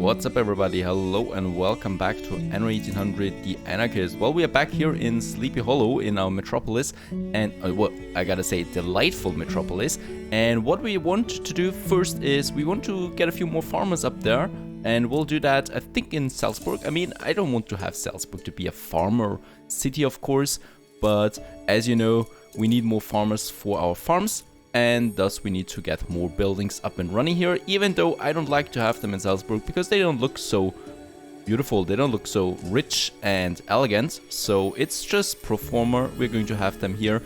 What's up everybody, hello and welcome back to Anno 1800 the Anarchist. Well, we are back here in Sleepy Hollow in our metropolis, and well, I gotta say, delightful metropolis. And what we want to do first is we want to get a few more farmers up there, and we'll do that I think in Salzburg. I mean, I don't want to have Salzburg to be a farmer city, of course, but as you know, we need more farmers for our farms. And thus we need to get more buildings up and running here, even though I don't like to have them in Salzburg because they don't look so beautiful, they don't look so rich and elegant. So it's just pro forma, we're going to have them here.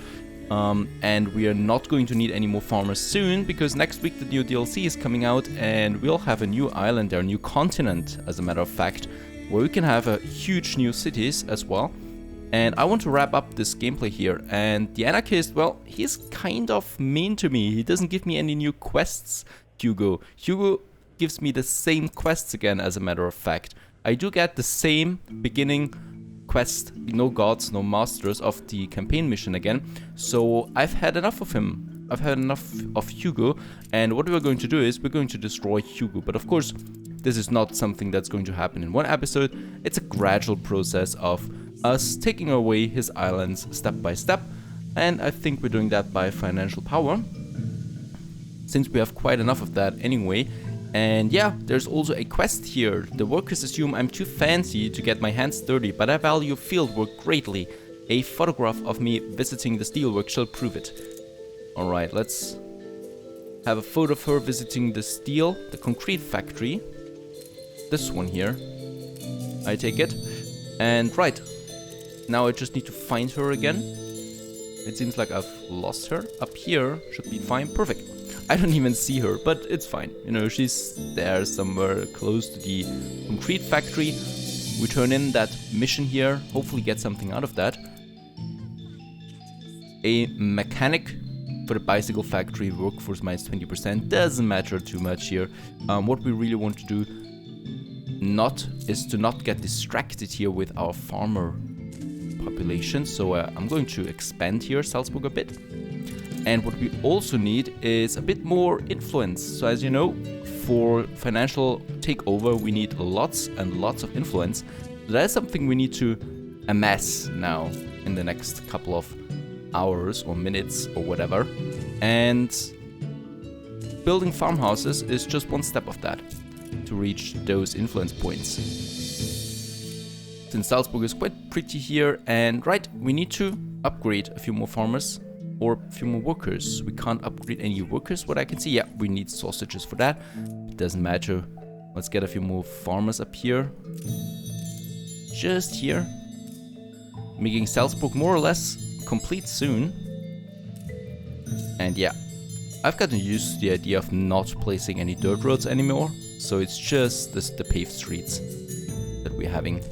And we are not going to need any more farmers soon, because next week the new DLC is coming out and we'll have a new island there, a new continent as a matter of fact, where we can have huge new cities as well. And I want to wrap up this gameplay here, and the Anarchist, well, he's kind of mean to me. He doesn't give me any new quests, Hugo. Hugo gives me the same quests again, as a matter of fact. I do get the same beginning quest, no gods, no masters, of the campaign mission again. So I've had enough of him. I've had enough of Hugo, and what we're going to do is we're going to destroy Hugo. But of course, this is not something that's going to happen in one episode. It's a gradual process of us taking away his islands step by step, and I think we're doing that by financial power, since we have quite enough of that anyway. And yeah, there's also a quest here. The workers assume I'm too fancy to get my hands dirty, but I value fieldwork greatly. A photograph of me visiting the steelwork shall prove it. Alright, let's have a photo of her visiting the concrete factory. This one here, I take it. And right, now I just need to find her again. It seems like I've lost her. Up here should be fine. Perfect. I don't even see her, but it's fine. You know, she's there somewhere close to the concrete factory. We turn in that mission here. Hopefully get something out of that. A mechanic for the bicycle factory. Workforce minus 20%. Doesn't matter too much here. What we really want to do is to not get distracted here with our farmer population. So I'm going to expand here Salzburg a bit. And what we also need is a bit more influence. So as you know, for financial takeover we need lots and lots of influence. So that is something we need to amass now in the next couple of hours or minutes or whatever. And building farmhouses is just one step of that to reach those influence points. Since Salzburg is quite pretty here, and right, we need to upgrade a few more farmers or a few more workers. We can't upgrade any workers, what I can see. Yeah, we need sausages for that. It doesn't matter. Let's get a few more farmers up here. Just here. Making Salzburg more or less complete soon. And yeah, I've gotten used to the idea of not placing any dirt roads anymore. So it's just the paved streets that we're having.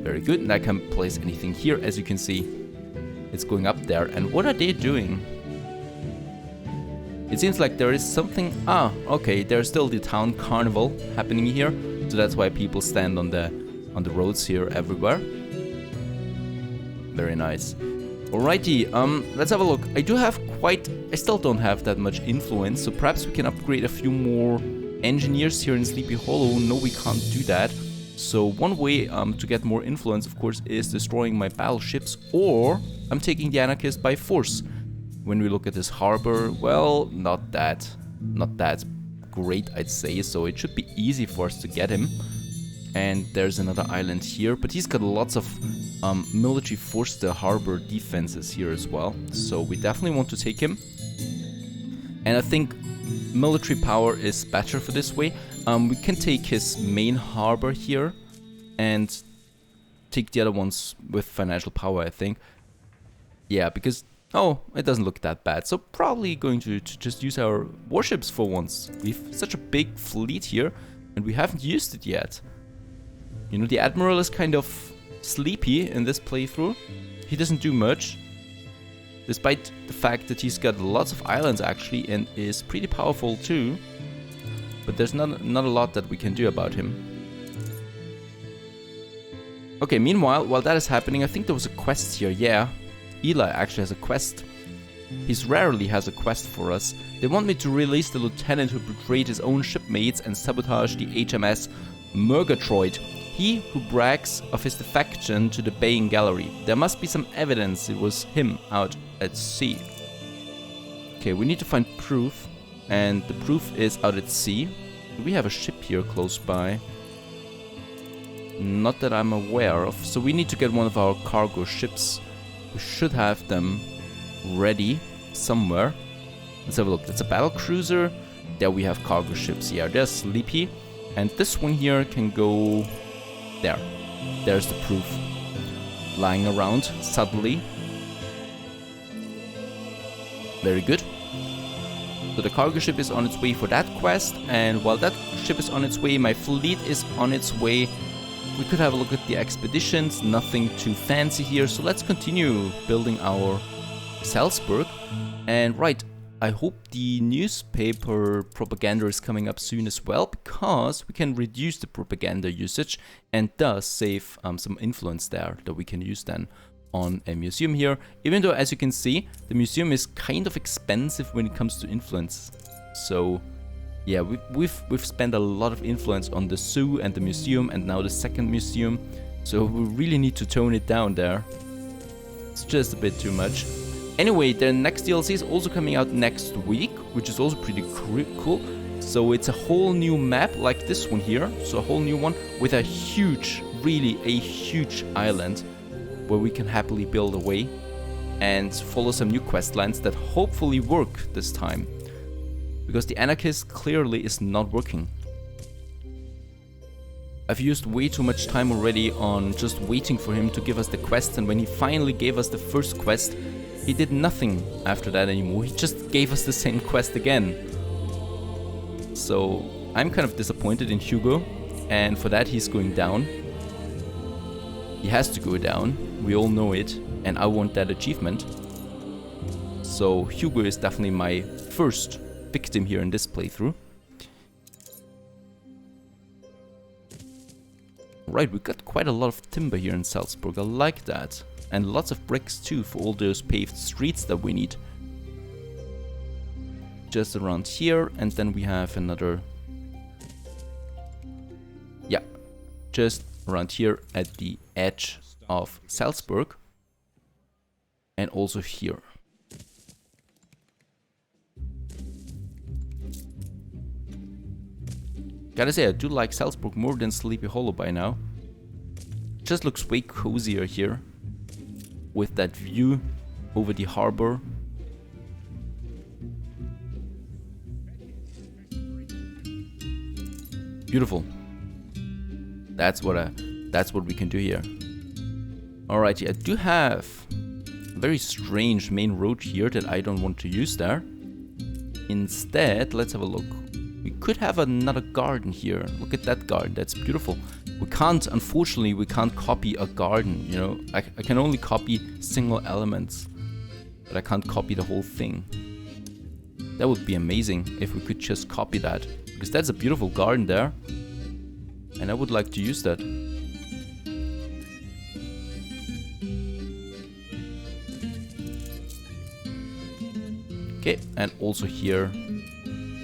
Very good, and I can place anything here. As you can see, it's going up there. And what are they doing? It seems like there is something. Okay, there's still the town carnival happening here, so that's why people stand on the roads here everywhere. Very nice. Alrighty, let's have a look. I still don't have that much influence, so perhaps we can upgrade a few more engineers here in Sleepy Hollow. No, we can't do that. So one way to get more influence, of course, is destroying my battleships, or I'm taking the Anarchist by force. When we look at this harbor, well, not that great, I'd say, so it should be easy for us to get him. And there's another island here, but he's got lots of military force, the harbor defenses here as well, so we definitely want to take him. And I think military power is better for this way. We can take his main harbor here and take the other ones with financial power, I think. Yeah, because, it doesn't look that bad. So probably going to just use our warships for once. We've such a big fleet here and we haven't used it yet. You know, the Admiral is kind of sleepy in this playthrough. He doesn't do much, despite the fact that he's got lots of islands actually and is pretty powerful too. But there's not a lot that we can do about him. Okay, meanwhile, while that is happening, I think there was a quest here. Yeah, Eli actually has a quest He rarely has a quest for us. They want me to release the lieutenant who betrayed his own shipmates and sabotage the HMS Murgatroyd. He who brags of his defection to the baying gallery. There must be some evidence it was him out at sea. Okay, we need to find proof. And the proof is out at sea. Do we have a ship here close by? Not that I'm aware of. So we need to get one of our cargo ships. We should have them ready somewhere. Let's have a look. That's a battle cruiser. There we have cargo ships. Yeah, they're sleepy. And this one here can go there. There's the proof. Lying around suddenly. Very good. So the cargo ship is on its way for that quest. And while that ship is on its way, my fleet is on its way. We could have a look at the expeditions. Nothing too fancy here. So let's continue building our Salzburg. And right, I hope the newspaper propaganda is coming up soon as well, because we can reduce the propaganda usage and thus save some influence there that we can use then on a museum here. Even though, as you can see, the museum is kind of expensive when it comes to influence. So yeah, we've spent a lot of influence on the zoo and the museum and now the second museum. So we really need to tone it down there. It's just a bit too much. Anyway, the next DLC is also coming out next week, which is also pretty cool. So it's a whole new map like this one here. So a whole new one with a huge, really a huge island where we can happily build away and follow some new quest lines that hopefully work this time. Because the Anarchist clearly is not working. I've used way too much time already on just waiting for him to give us the quest, and when he finally gave us the first quest, he did nothing after that anymore. He just gave us the same quest again. So I'm kind of disappointed in Hugo, and for that he's going down. He has to go down, we all know it, and I want that achievement. So Hugo is definitely my first victim here in this playthrough. Right, we got quite a lot of timber here in Salzburg, I like that. And lots of bricks too for all those paved streets that we need. Just around here, and then we have another... Yeah, just around here at the edge of Salzburg. And also here. Gotta say, I do like Salzburg more than Sleepy Hollow by now. Just looks way cozier here. With that view over the harbor. Beautiful. That's what we can do here. Alrighty, I do have a very strange main road here that I don't want to use there. Instead, let's have a look. We could have another garden here. Look at that garden, that's beautiful. We can't, unfortunately, we can't copy a garden, you know. I can only copy single elements, but I can't copy the whole thing. That would be amazing if we could just copy that, because that's a beautiful garden there, and I would like to use that. Okay, and also here,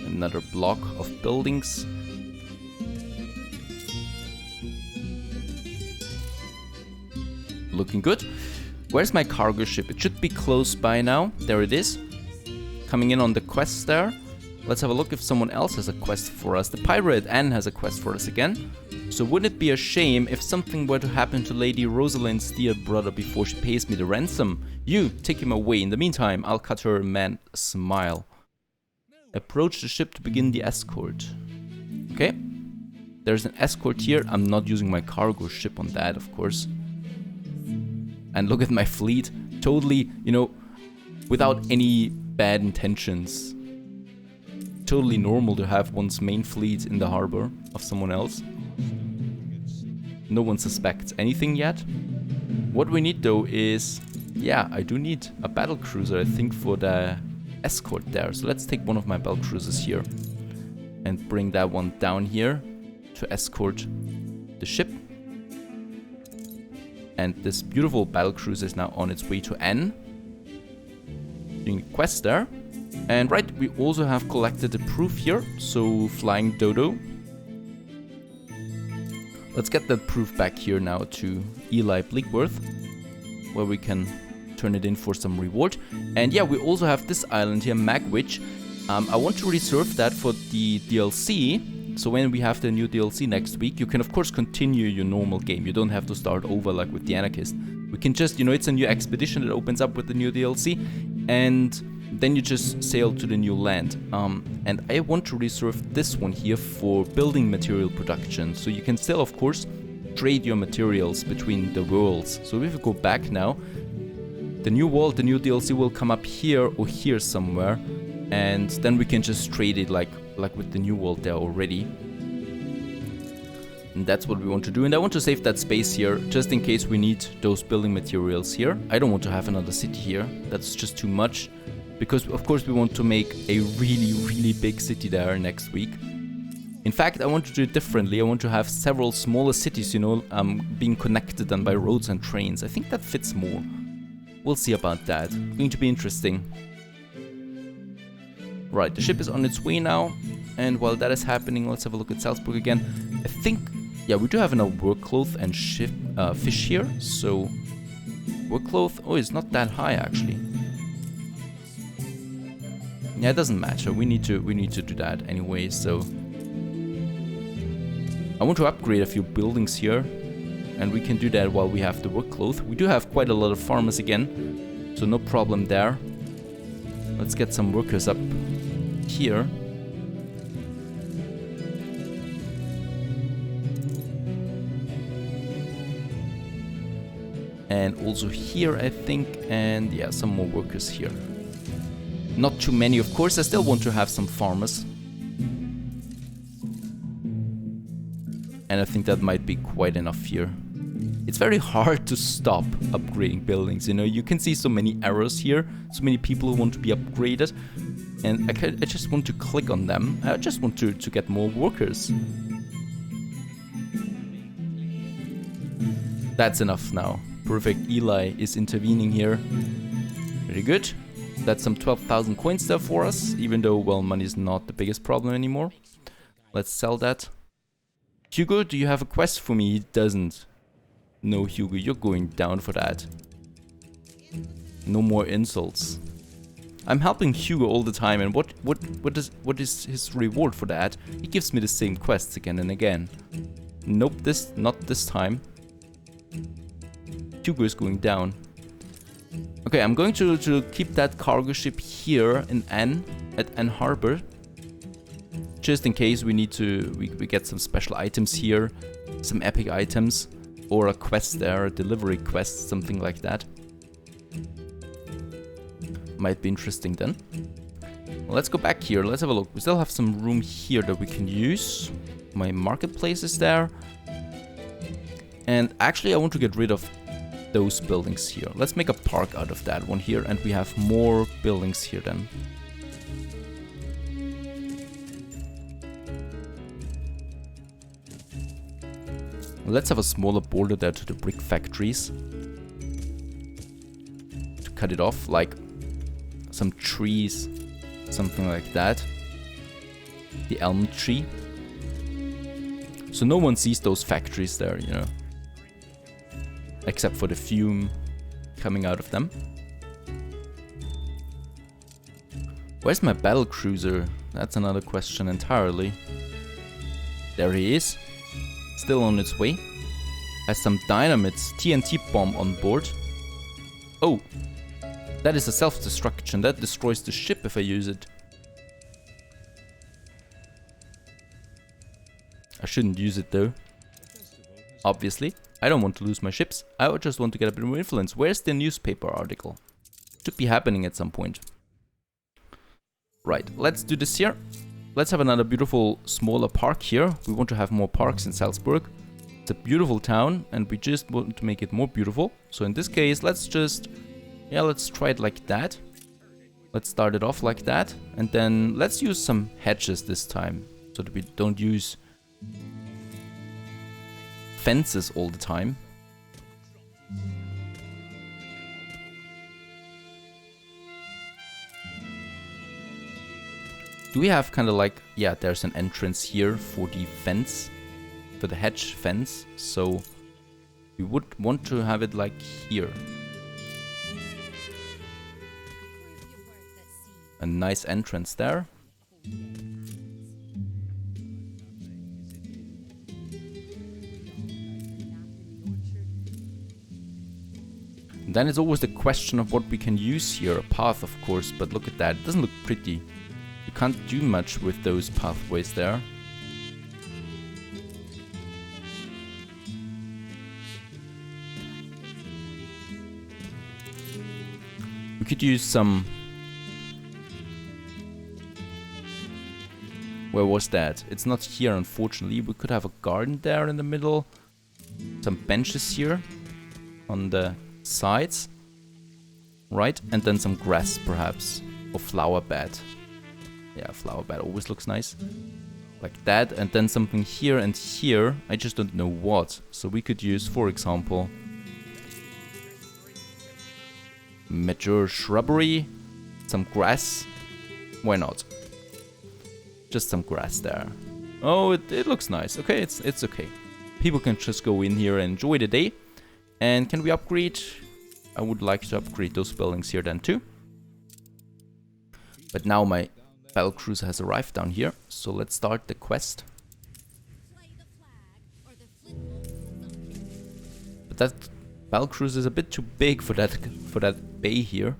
another block of buildings. Looking good. Where's my cargo ship? It should be close by now. There it is. Coming in on the quest there. Let's have a look if someone else has a quest for us. The pirate Anne has a quest for us again. So wouldn't it be a shame if something were to happen to Lady Rosalind's dear brother before she pays me the ransom? You, take him away. In the meantime, I'll cut her man a smile. Approach the ship to begin the escort. Okay. There's an escort here. I'm not using my cargo ship on that, of course. And look at my fleet. Totally, you know, without any bad intentions. Totally normal to have one's main fleet in the harbor of someone else. No one suspects anything yet. What we need though is... Yeah, I do need a battle cruiser, I think, for the escort there. So let's take one of my battle cruisers here. And bring that one down here to escort the ship. And this beautiful battle cruiser is now on its way to N. doing a quest there. And right, we also have collected the proof here, so flying dodo. Let's get that proof back here now to Eli Bleakworth, where we can turn it in for some reward. And yeah, we also have this island here, Magwitch. I want to reserve that for the DLC, so when we have the new DLC next week, you can of course continue your normal game. You don't have to start over like with the Anarchist. We can just, you know, it's a new expedition that opens up with the new DLC, and then you just sail to the new land. And I want to reserve this one here for building material production, so you can still of course trade your materials between the worlds. So if we go back now, the new world, the new DLC will come up here or here somewhere, and then we can just trade it like with the new world there already. And that's what we want to do. And I want to save that space here just in case we need those building materials here. I don't want to have another city here. That's just too much, because of course we want to make a really big city there next week. In fact, I want to do it differently. I want to have several smaller cities, you know, being connected then by roads and trains. I think that fits more. We'll see about that. It's going to be interesting. Right, the ship is on its way now, and while that is happening, let's have a look at Salzburg again. I think, yeah, we do have enough work cloth and fish here, so work cloth, oh, it's not that high actually. Yeah, it doesn't matter. We need to do that anyway. So I want to upgrade a few buildings here, and we can do that while we have the work cloth. We do have quite a lot of farmers again, so no problem there. Let's get some workers up here. And also here, I think, and yeah, some more workers here. Not too many, of course. I still want to have some farmers. And I think that might be quite enough here. It's very hard to stop upgrading buildings, you know. You can see so many errors here, so many people who want to be upgraded. And I just want to click on them. I just want to get more workers. That's enough now. Perfect. Eli is intervening here. Very good. That's some 12,000 coins there for us, even though, well, money is not the biggest problem anymore. Let's sell that. Hugo, do you have a quest for me? He doesn't. No, Hugo, you're going down for that. No more insults. I'm helping Hugo all the time, and what is his reward for that? He gives me the same quests again and again. Nope, not this time. Hugo is going down. Okay, I'm going to keep that cargo ship here in at Ann Harbor, just in case we need to we get some special items here, some epic items, or a quest there, a delivery quest, something like that. Might be interesting then. Well, let's go back here. Let's have a look. We still have some room here that we can use. My marketplace is there. And actually, I want to get rid of those buildings here. Let's make a park out of that one here, and we have more buildings here then. Let's have a smaller border there to the brick factories. To cut it off, like some trees, something like that. The elm tree. So no one sees those factories there, you know. Except for the fume coming out of them. Where's my battle cruiser? That's another question entirely. There he is. Still on its way. Has some dynamites, TNT bomb on board. Oh, that is a self-destruction. That destroys the ship if I use it. I shouldn't use it though. Obviously. I don't want to lose my ships. I just want to get a bit more influence. Where's the newspaper article? Should be happening at some point. Right, let's do this here. Let's have another beautiful smaller park here. We want to have more parks in Salzburg. It's a beautiful town, and we just want to make it more beautiful. So in this case, let's try it like that. Let's start it off like that. And then let's use some hedges this time, so that we don't use fences all the time. Do we have kind of like, yeah, there's an entrance here for the fence, for the hedge fence. So we would want to have it like here. A nice entrance there. And then it's always the question of what we can use here. A path, of course, but look at that. It doesn't look pretty. You can't do much with those pathways there. We could use some... Where was that? It's not here, unfortunately. We could have a garden there in the middle. Some benches here on the sides. Right? And then some grass, perhaps. Or flower bed. Yeah, flower bed always looks nice. Like that. And then something here and here. I just don't know what. So we could use, for example... mature shrubbery. Some grass. Why not? Just some grass there. Oh, it looks nice. Okay, it's okay. People can just go in here and enjoy the day. And can we upgrade? I would like to upgrade those buildings here then too. But now my battle cruiser has arrived down here. So let's start the quest. But that battle cruiser is a bit too big for that bay here.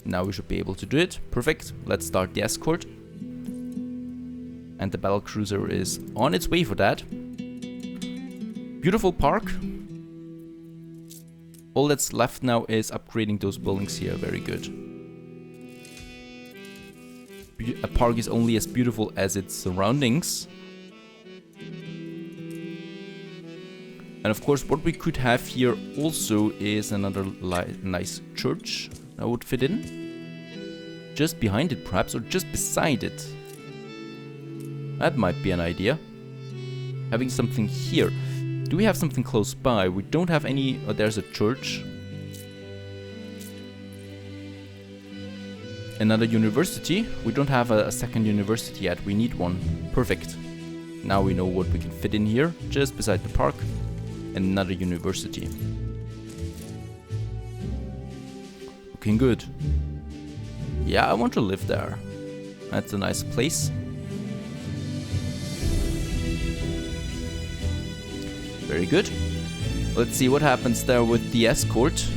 Now we should be able to do it. Perfect. Let's start the escort. And the battle cruiser is on its way for that. Beautiful park. All that's left now is upgrading those buildings here. Very good. A park is only as beautiful as its surroundings. And of course, what we could have here also is another nice church. That would fit in. Just behind it perhaps, or just beside it. That might be an idea. Having something here. Do we have something close by? We don't have any... Oh, there's a church. Another university. We don't have a second university yet. We need one. Perfect. Now we know what we can fit in here. Just beside the park. Another university. Looking good. Yeah, I want to live there. That's a nice place. Very good. Let's see what happens there with the escort.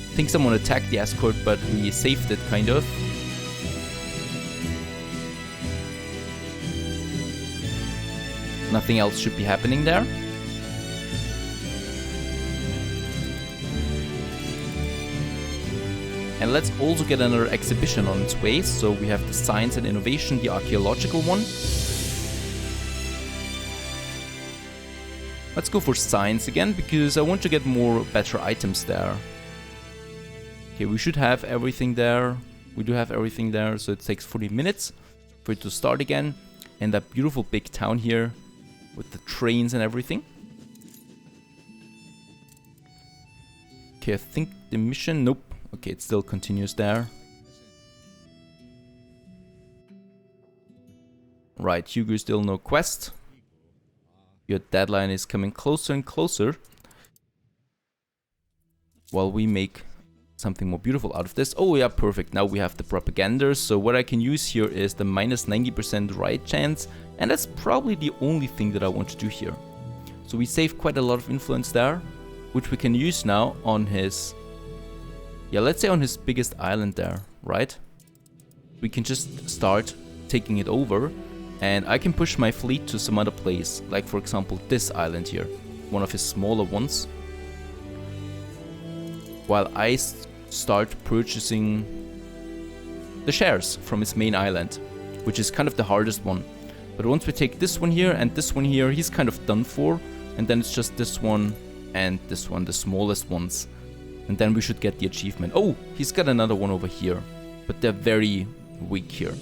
I think someone attacked the escort, but we saved it, kind of. Nothing else should be happening there. And let's also get another exhibition on its way. So we have the science and innovation, the archaeological one. Let's go for science again, because I want to get more better items there. Okay, we should have everything there. We do have everything there, so it takes 40 minutes for it to start again. And that beautiful big town here with the trains and everything. Okay, I think the mission... Nope. Okay, it still continues there. Right, Hugo, still no quest. Your deadline is coming closer and closer. While we make something more beautiful out of this. Oh yeah, perfect. Now we have the propaganda. So what I can use here is the minus 90% right chance. And that's probably the only thing that I want to do here. So we save quite a lot of influence there, which we can use now on his... Yeah, let's say on his biggest island there, right? We can just start taking it over, and I can push my fleet to some other place, like for example this island here, one of his smaller ones. While I start purchasing the shares from his main island, which is kind of the hardest one. But once we take this one here and this one here, he's kind of done for, and then it's just this one and this one, the smallest ones. And then we should get the achievement. Oh, he's got another one over here. But they're very weak here.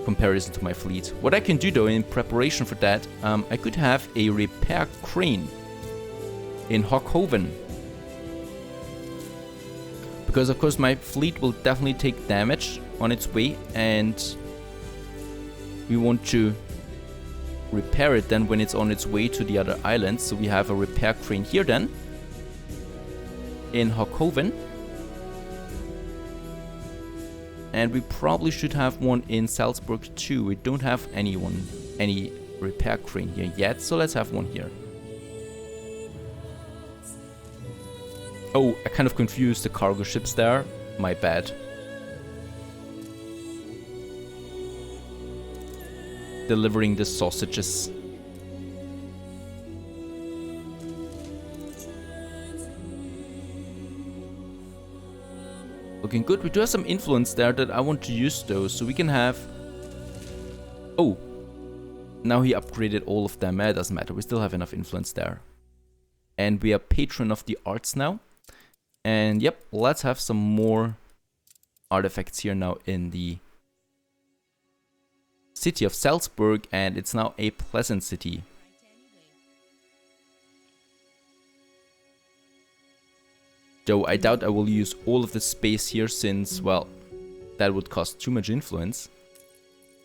Comparison to my fleet. What I can do though in preparation for that, I could have a repair crane in Hockhoven. Because of course my fleet will definitely take damage on its way, and we want to repair it then when it's on its way to the other islands. So we have a repair crane here then in Hockhoven. And we probably should have one in Salzburg too. We don't have any repair crane here yet, so let's have one here. Oh, I kind of confused the cargo ships there. My bad. Delivering the sausages. Looking good. We do have some influence there that I want to use though, so we can have... Oh! Now he upgraded all of them. It doesn't matter, we still have enough influence there. And we are patron of the arts now. And yep, let's have some more artifacts here now in the city of Salzburg, and it's now a pleasant city. Though I doubt I will use all of the space here since, well, that would cost too much influence.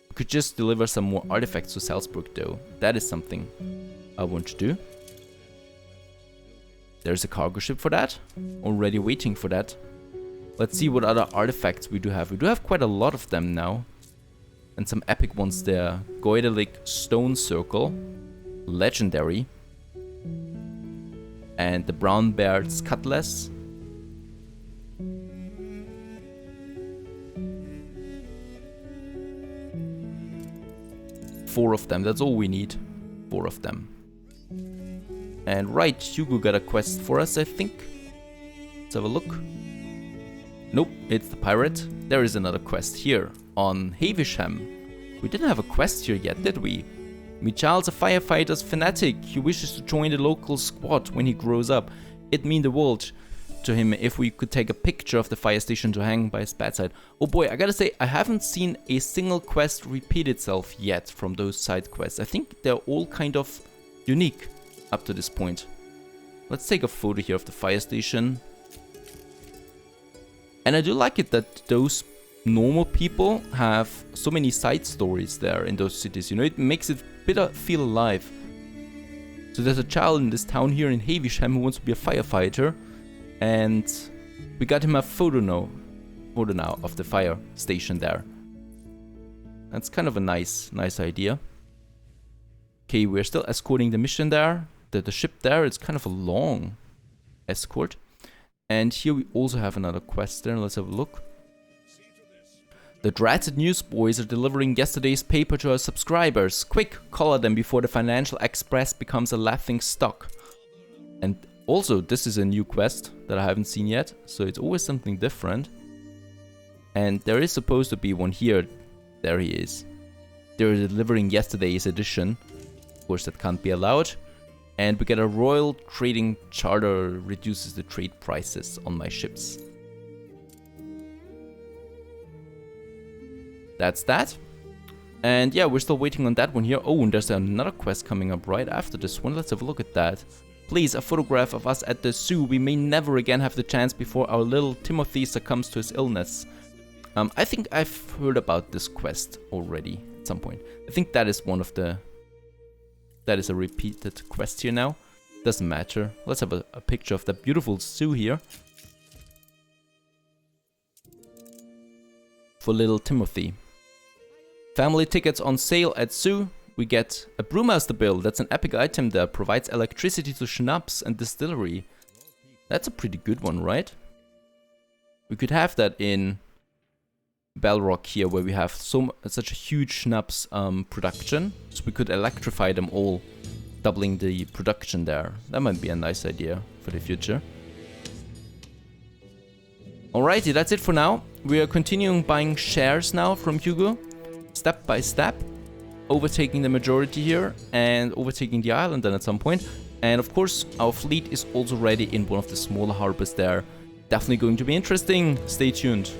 We could just deliver some more artifacts to Salzburg though. That is something I want to do. There's a cargo ship for that. Already waiting for that. Let's see what other artifacts we do have. We do have quite a lot of them now. And some epic ones there. Goidelic Stone Circle. Legendary. And the Brown Beard's Cutlass. Four of them, that's all we need. 4 of them. And right, Hugo got a quest for us, I think. Let's have a look. Nope, it's the pirate. There is another quest here on Havisham. We didn't have a quest here yet, did we? Michal's a firefighter's fanatic. He wishes to join the local squad when he grows up. It'd mean the world to him if we could take a picture of the fire station to hang by his bedside. Oh boy, I gotta say, I haven't seen a single quest repeat itself yet from those side quests. I think they're all kind of unique up to this point. Let's take a photo here of the fire station. And I do like it that those normal people have so many side stories there in those cities. You know, it makes it feel alive. So there's a child in this town here in Havisham who wants to be a firefighter. And we got him a photo now of the fire station there. That's kind of a nice idea. Okay, we're still escorting the mission there. The ship there, it's kind of a long escort. And here we also have another quest there. Let's have a look. The dreaded newsboys are delivering yesterday's paper to our subscribers. Quick, collar them before the Financial Express becomes a laughing stock. And also, this is a new quest that I haven't seen yet, so it's always something different. And there is supposed to be one here. There he is. They're delivering yesterday's edition. Of course, that can't be allowed. And we get a royal trading charter, reduces the trade prices on my ships. That's that. And yeah, we're still waiting on that one here. Oh, and there's another quest coming up right after this one. Let's have a look at that. Please, a photograph of us at the zoo. We may never again have the chance before our little Timothy succumbs to his illness. I think I've heard about this quest already at some point. I think that is one of the... That is a repeated quest here now. Doesn't matter. Let's have a picture of the beautiful zoo here. For little Timothy. Family tickets on sale at zoo. We get a brewmaster bill. That's an epic item that provides electricity to schnapps and distillery. That's a pretty good one, right? We could have that in Balrog here, where we have such a huge schnapps production. So we could electrify them all, doubling the production there. That might be a nice idea for the future. Alrighty, that's it for now. We are continuing buying shares now from Hugo, step by step. Overtaking the majority here and overtaking the island then at some point. And of course, our fleet is also ready in one of the smaller harbors there. Definitely going to be interesting. Stay tuned.